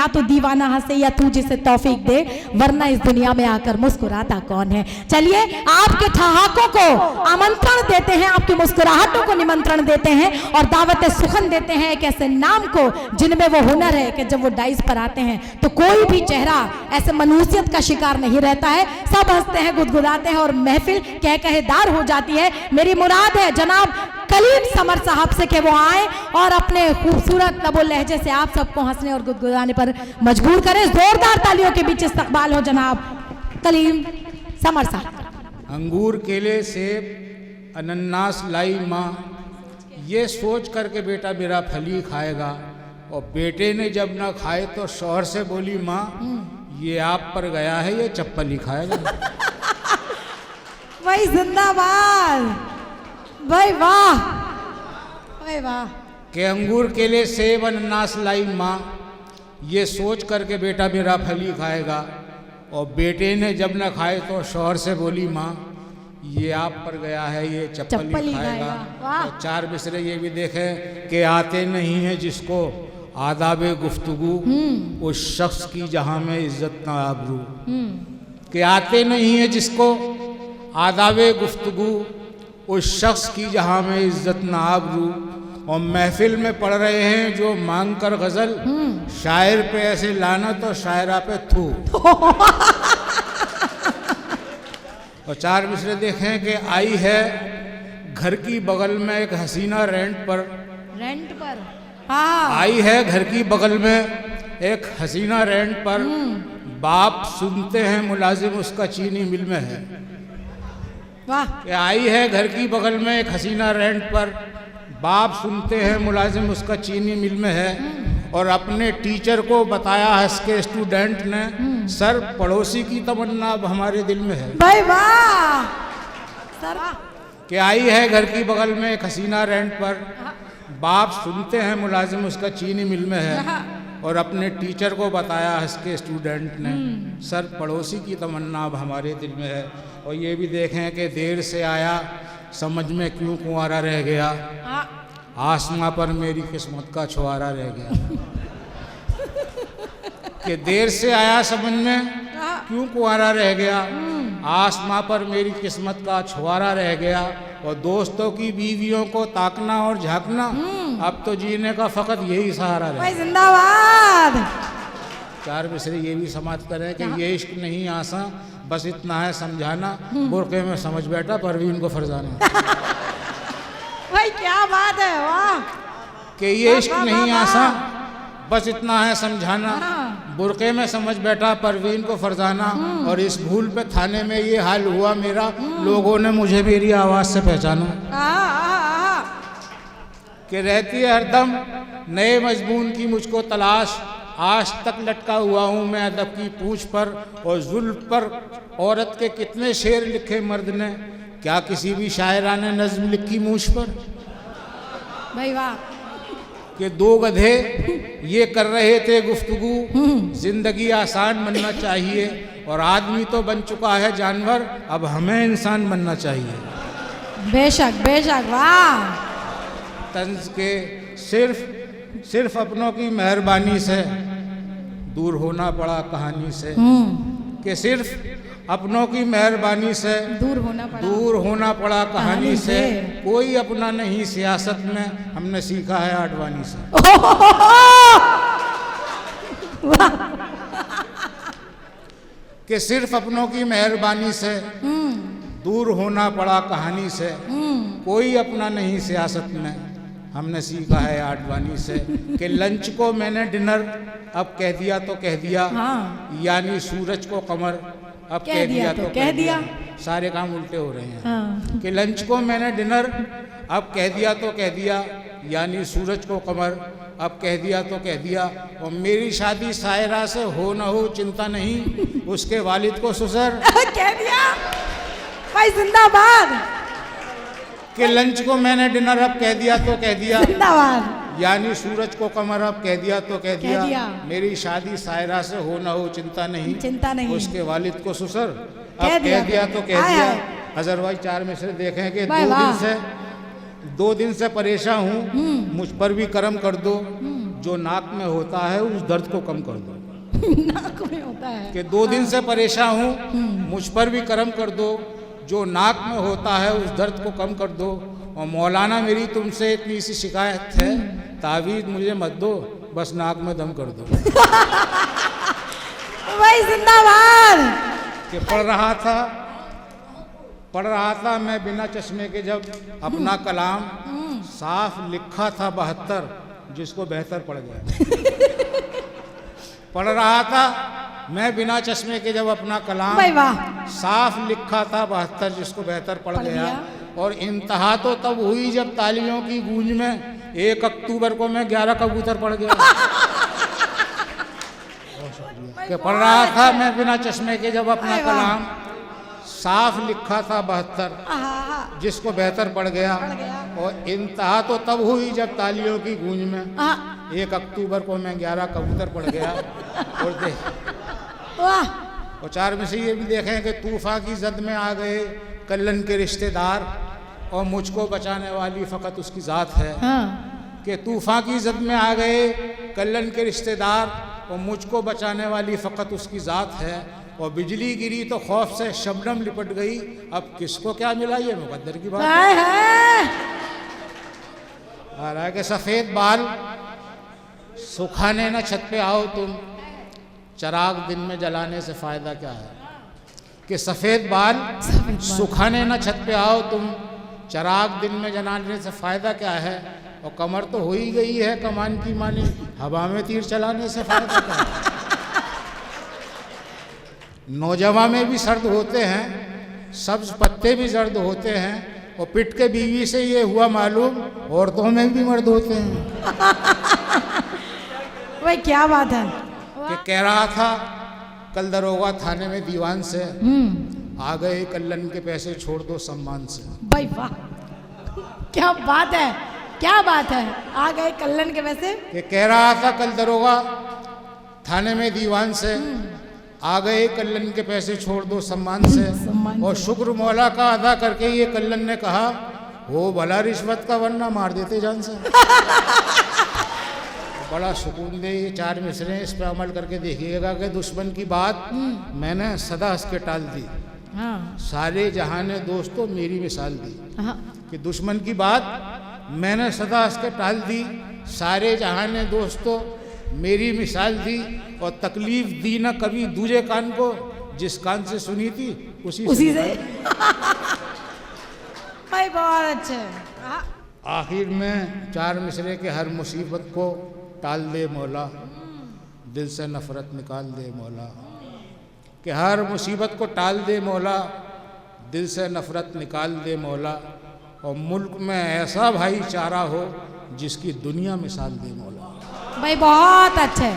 या तो दीवाना हंसे या तू जिसे तौफीक दे, वरना इस दुनिया में आकर मुस्कुराता कौन है। चलिए आपके ठहाकों को आमंत्रण देते हैं, आपकी मुस्कुराहटों को निमंत्रण देते हैं और दावत सुखन देते हैं एक ऐसे नाम को जिनमें वो हुनर है कि जब वो डाइस पर आते हैं तो कोई भी चेहरा ऐसे मनुष्यत का शिकार नहीं रहता है। सब हंसते हैं, गुदगुदाते हैं और महफिल कह कहेदार हो जाती है। मेरी मुराद है जनाब कलीम समर साहब से कि वो आए और अपने खूबसूरत लबो लहजे से आप सबको हंसने और गुदगुदाने पर मजबूर करें। जोरदार तालियों के बीच इस्तकबाल हो जनाब कलीम समर साहब। अंगूर, केले, सेब, अनन्नास लाई माँ, ये सोच करके बेटा मेरा फली खाएगा। और बेटे ने जब ना खाए तो शौहर से बोली माँ, ये आप पर गया है, ये चप्पल ही खाएगा। भाई जिंदाबाद, भाई वाह, भाई वाह। के अंगूर, केले, सेब, अनन्नास लाई माँ, ये सोच करके बेटा मेरा फली खाएगा। और बेटे ने जब न खाए तो शौहर से बोली माँ, ये आप पर गया है, ये चप्पल ही खाएगा। और चार मिसरे ये भी देखें कि आते नहीं है जिसको आदाबे गुफ्तगू, उस शख्स की जहाँ में इज्जत ना आबरू। कि आते नहीं है जिसको आदाबे गुफ्तगू, उस शख्स की जहाँ में इज्जत ना आबरू। और महफिल में पढ़ रहे हैं जो मांग कर गजल, शायर पे ऐसे लानत और शायरा पे थू। और चार मिसरे देखें कि आई है घर की बगल में एक हसीना रेंट पर, हाँ। आई है घर की बगल में एक हसीना रेंट पर, बाप सुनते हैं मुलाजिम उसका चीनी मिल में है। वाह। आई है घर की बगल में एक हसीना रेंट पर, बाप सुनते हैं मुलाजिम उसका चीनी मिल में है। और अपने टीचर को बताया हंस के स्टूडेंट ने, सर पड़ोसी की तमन्ना अब हमारे दिल में है। भाई वाह। सर कि आई है घर की बगल में एक हसीना रेंट पर, बाप सुनते हैं मुलाजिम उसका चीनी मिल में है। और अपने टीचर को बताया हंस के स्टूडेंट ने, सर पड़ोसी की तमन्ना अब हमारे दिल में है। और ये भी देखें कि देर से आया समझ में क्यों कुंवारा रह गया, आसमां पर मेरी किस्मत का छुआरा रह गया। कि देर से आया समझ में क्यों कुंवारा रह गया, आसमां पर मेरी किस्मत का छुआरा रह गया। और दोस्तों की बीवियों को ताकना और झांकना, अब तो जीने का फकत यही सहारा रहे। जिंदाबाद। चार मिसरे ये भी समाप्त करें कि ये इश्क नहीं आसा, बस इतना है समझाना, बुरके में समझ बैठा परवीन को फरजाना। भाई क्या बात है, वाह। कि ये इश्क नहीं आसा, बस इतना है समझाना, बुरके में समझ बैठा परवीन को फरजाना। और इस भूल पे थाने में ये हाल हुआ मेरा, लोगों ने मुझे मेरी आवाज से पहचाना। कि रहती है हरदम नए मजमून की मुझको तलाश, आज तक लटका हुआ हूँ मैं अदब की पूछ पर। और जुल्फ पर औरत के कितने शेर लिखे मर्द ने, क्या किसी भी शायरा ने नज्म लिखी मूछ पर। भाई वाह। कि दो गधे ये कर रहे थे गुफ्तगू, जिंदगी आसान बनना चाहिए। और आदमी तो बन चुका है जानवर, अब हमें इंसान बनना चाहिए। बेशक बेशक, वाह। तंज के सिर्फ अपनों की मेहरबानी से दूर होना पड़ा कहानी से। कि सिर्फ अपनों की मेहरबानी से दूर होना पड़ा कहानी से। कोई अपना नहीं सियासत में, हमने सीखा है आडवाणी से। कि सिर्फ अपनों की मेहरबानी से दूर होना पड़ा कहानी से। कोई अपना नहीं सियासत में, हमने सीखा है आडवाणी से। कि लंच को मैंने डिनर अब कह दिया तो कह दिया, यानी सूरज को कमर अब कह दिया तो कह दिया। सारे काम उल्टे हो रहे हैं। कि लंच को मैंने डिनर अब कह दिया तो कह दिया, यानी सूरज को कमर अब कह दिया तो कह दिया। और मेरी शादी सायरा से हो न हो चिंता नहीं, उसके वालिद को ससुर कह दिया। भाई जिंदाबाद। कि लंच को मैंने डिनर अब कह दिया तो कह दिया, जिंदाबाद। यानी सूरज को कमर अब कह दिया तो कह दिया। मेरी शादी सायरा से हो न हो चिंता नहीं, उसके वालिद को ससुर अब कह दिया तो कह दिया। अजरवाई चार में से देखें कि दो दिन से परेशान हूँ, मुझ पर भी करम कर दो। जो नाक में होता है उस दर्द को कम कर दो। नाक में होता है कि 2 दिन से परेशान हूँ, मुझ पर भी करम कर दो, जो नाक में होता है उस दर्द को कम कर दो। और मौलाना मेरी तुमसे इतनी सी शिकायत है, तावीज़ मुझे मत दो, बस नाक में दम कर दो। भाई जिंदाबाद। कि पढ़ रहा था मैं बिना चश्मे के जब अपना कलाम, साफ लिखा था 72 जिसको बेहतर पड़ गया। पढ़ रहा था मैं बिना चश्मे के जब अपना कलाम, भाई वाह। साफ लिखा था 72 जिसको बेहतर पड़ गया। और इंतहा तो तब हुई जब तालियों की गूंज में 1 अक्टूबर को मैं 11 कबूतर पड़ गया। कि पढ़ रहा था मैं बिना चश्मे के जब अपना कलाम, साफ लिखा था 72 जिसको बेहतर पड़ गया। और इंतहा तो तब हुई जब तालियों की गूंज में 1 अक्टूबर को मैं 11 कबूतर पड़ गया। और और 4 में से ये भी देखें कि तूफान की जद में आ गए कल्लन के रिश्तेदार, और मुझको बचाने वाली फ़कत उसकी ज़ात है। कि तूफान की जद में आ गए कल्लन के रिश्तेदार, और मुझको बचाने वाली फ़कत उसकी ज़ात है। और बिजली गिरी तो खौफ से शबनम लिपट गई, अब किसको क्या मिला ये मुकद्दर की बात है। आ रहा है कि सफ़ेद बाल सुखाने न छत पे आओ तुम, चराग दिन में जलाने से फ़ायदा क्या है। कि सफ़ेद बाल सुखाने न छत पे आओ तुम, चराग दिन में जलाने से फ़ायदा क्या है। और कमर तो हो ही गई है कमान की मानी, हवा में तीर चलाने से फ़ायदा क्या है। नौजवां में भी सर्द होते हैं, सब्ज पत्ते भी जर्द होते हैं, और पिट के बीवी से ये हुआ मालूम औरतों में भी मर्द होते हैं। भाई क्या बात है। कि कह रहा था कल दरोगा थाने में दीवान से, आ गए कल्लन के पैसे छोड़ दो सम्मान से। भाई वाह, क्या बात है, क्या बात है। आ गए कल्लन के पैसे। कि कह रहा था कल दरोगा थाने में दीवान से, आ गए कल्लन के पैसे छोड़ दो सम्मान से। और शुक्र मौला का अदा करके ये कल्लन ने कहा, हो भला रिश्वत का वरना मार देते जान से। बड़ा सुकून दे ये 4 मिसरे, इस पर अमल करके देखिएगा। कि दुश्मन की बात मैंने सदा हंस के टाल दी, सारे जहां ने दोस्तों मेरी मिसाल दी। कि दुश्मन की बात मैंने सदा हंस के टाल दी, सारे जहां ने दोस्तों मेरी मिसाल दी। और तकलीफ दी ना कभी दूजे कान को, जिस कान से सुनी थी उसी से। भाई बहुत अच्छे। आखिर में 4 मिसरे के हर मुसीबत को टाल दे मौला, दिल से नफरत निकाल दे मौला। कि हर मुसीबत को टाल दे मौला, दिल से नफरत निकाल दे मौला। और मुल्क में ऐसा भाईचारा हो जिसकी दुनिया मिसाल दे मौला। भाई बहुत अच्छे।